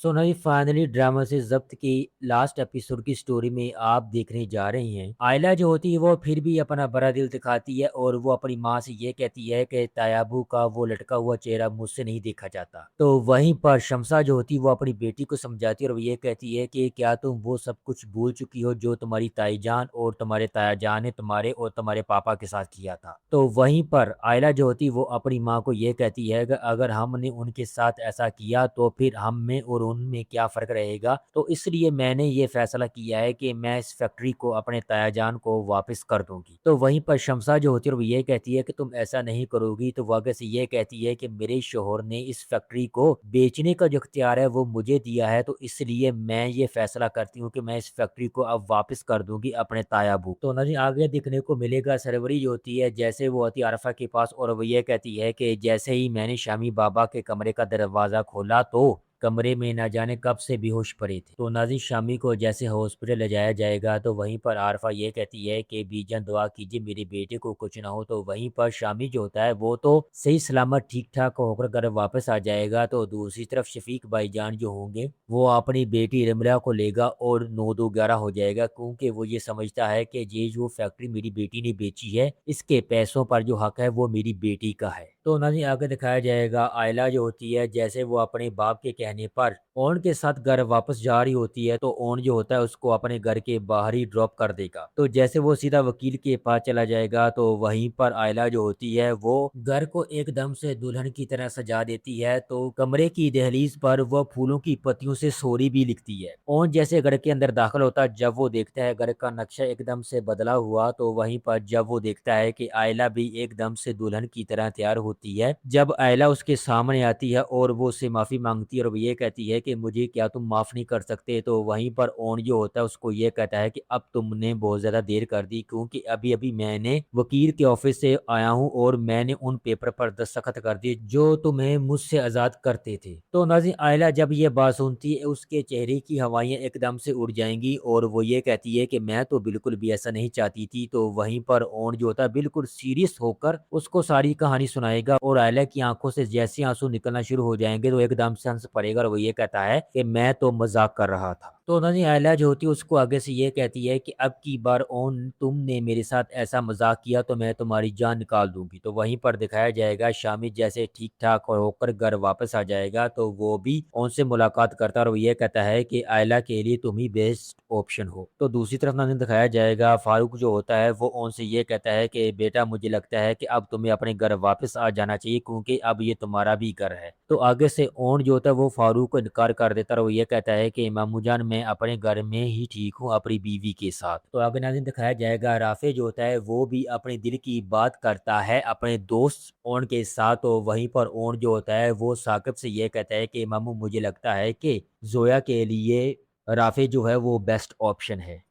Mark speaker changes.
Speaker 1: Sonali finally drama से ज़ब्त की last episode की स्टोरी में आप देखने जा रहे हैं। आयला जो होती है वो फिर भी अपना बड़ा दिल दिखाती है और वो अपनी माँ से ये कहती है कि तायाबू का वो लटका हुआ चेहरा मुझसे नहीं देखा जाता। तो वहीं पर शमसा जो होती है वो अपनी बेटी को समझाती है और वो ये कहती है कि क्या तुम वो सब कुछ भूल चुकी हो जो तुम्हारी ताई जान और तुम्हारे ताया जान ने तुम्हारे और तुम्हारे पापा के साथ किया था। तो वहीं पर आयला जो होती है वो अपनी माँ को ये कहती है कि अगर हमने उनके साथ ऐसा किया तो फिर हम में और उनमें क्या फ़र्क रहेगा। तो इसलिए मैंने ये फ़ैसला किया है कि मैं इस फैक्ट्री को अपने ताया जान को वापस कर दूँगी। तो वहीं पर शमसा जो होती है वो ये कहती है कि तुम ऐसा नहीं करोगी, तो वो आगे से ये कहती है कि मेरे शौहर ने इस फैक्ट्री को बेचने का जो इख्तियार है वो मुझे दिया है, तो इसलिए मैं ये फ़ैसला करती हूँ कि मैं इस फैक्ट्री को अब वापस कर दूँगी अपने तायाबू। तो ना जी आगे देखने को मिलेगा सरवरी जो होती है जैसे वो आती है अरफा के पास और वो ये कहती है कि जैसे ही मैंने शामी बाबा के कमरे का दरवाज़ा खोला तो कमरे में ना जाने कब से बेहोश पड़े थे। तो नाज़िम शामी को जैसे हॉस्पिटल ले जाया जाएगा तो वहीं पर आरफा ये कहती है कि बीजान दुआ कीजिए मेरे बेटे को कुछ ना हो। तो वहीं पर शामी जो होता है वो तो सही सलामत ठीक ठाक होकर घर वापस आ जाएगा। तो दूसरी तरफ शफीक भाईजान जो होंगे वो अपनी बेटी रमला को लेगा और 9-2-11 हो जाएगा, क्योंकि वो ये समझता है कि ये जो फैक्ट्री मेरी बेटी ने बेची है इसके पैसों पर जो हक है वो मेरी बेटी का है। तो ना जी आगे दिखाया जाएगा आयला जो होती है जैसे वो अपने बाप के कहने पर ओन के साथ घर वापस जा रही होती है तो ओन जो होता है उसको अपने घर के बाहर ही ड्रॉप कर देगा। तो जैसे वो सीधा वकील के पास चला जाएगा तो वहीं पर आयला जो होती है वो घर को एकदम से दुल्हन की तरह सजा देती है। तो कमरे की दहलीज पर वो फूलों की पत्तियों से सोरी भी लिखती है। ओन जैसे घर के अंदर दाखिल होता है जब वो देखता है घर का नक्शा एकदम से बदला हुआ, तो वहीं पर जब वो देखता है कि आयला भी एकदम से दुल्हन की तरह तैयार होती है। जब आयला उसके सामने आती है और वो उससे माफ़ी मांगती है और वो ये कहती है कि मुझे क्या तुम माफ़ नहीं कर सकते, तो वहीं पर ओन जो होता है उसको ये कहता है कि अब तुमने बहुत ज़्यादा देर कर दी, क्योंकि अभी अभी मैंने वकील के ऑफिस से आया हूँ और मैंने उन पेपर पर दस्तखत कर दिए जो तुम्हें मुझसे आज़ाद करते थे। तो नाज़रीन आयला जब ये बात सुनती है उसके चेहरे की हवाइयाँ एकदम से उड़ जाएंगी और वो ये कहती है कि मैं तो बिल्कुल भी ऐसा नहीं चाहती थी। तो वहीं पर ओन जो होता है बिल्कुल सीरियस होकर उसको सारी कहानी सुनाएगा और आयला की आंखों से जैसे आंसू निकलना शुरू हो जाएंगे तो एकदम से हंस पड़ेगा और वो ये कहता है कि मैं तो मजाक कर रहा था। तो उन्होंने आयला जो होती है उसको आगे से ये कहती है कि अब की बार ओन तुमने मेरे साथ ऐसा मजाक किया तो मैं तुम्हारी जान निकाल दूंगी। तो वहीं पर दिखाया जाएगा शामी जैसे ठीक ठाक होकर घर वापस आ जाएगा तो वो भी उनसे मुलाकात करता है और वो ये कहता है कि आयला के लिए तुम ही बेस्ट ऑप्शन हो। तो दूसरी तरफ ना दिखाया जाएगा फारूक जो होता है वो उनसे ये कहता है कि बेटा मुझे लगता है कि अब तुम्हें अपने घर वापस आ जाना चाहिए, क्योंकि अब ये तुम्हारा भी घर है। तो आगे से ओन जो होता है वो फारूक को इनकार कर देता है और वो ये कहता है कि मामू जान मैं अपने घर में ही ठीक हूँ अपनी बीवी के साथ। तो आगे नाज़रीन दिखाया जाएगा राफे जो होता है वो भी अपने दिल की बात करता है अपने दोस्त ओन के साथ। तो वहीं पर ओन जो होता है वो साकिब से ये कहता है कि मामू मुझे लगता है कि जोया के लिए राफे जो है वो बेस्ट ऑप्शन है।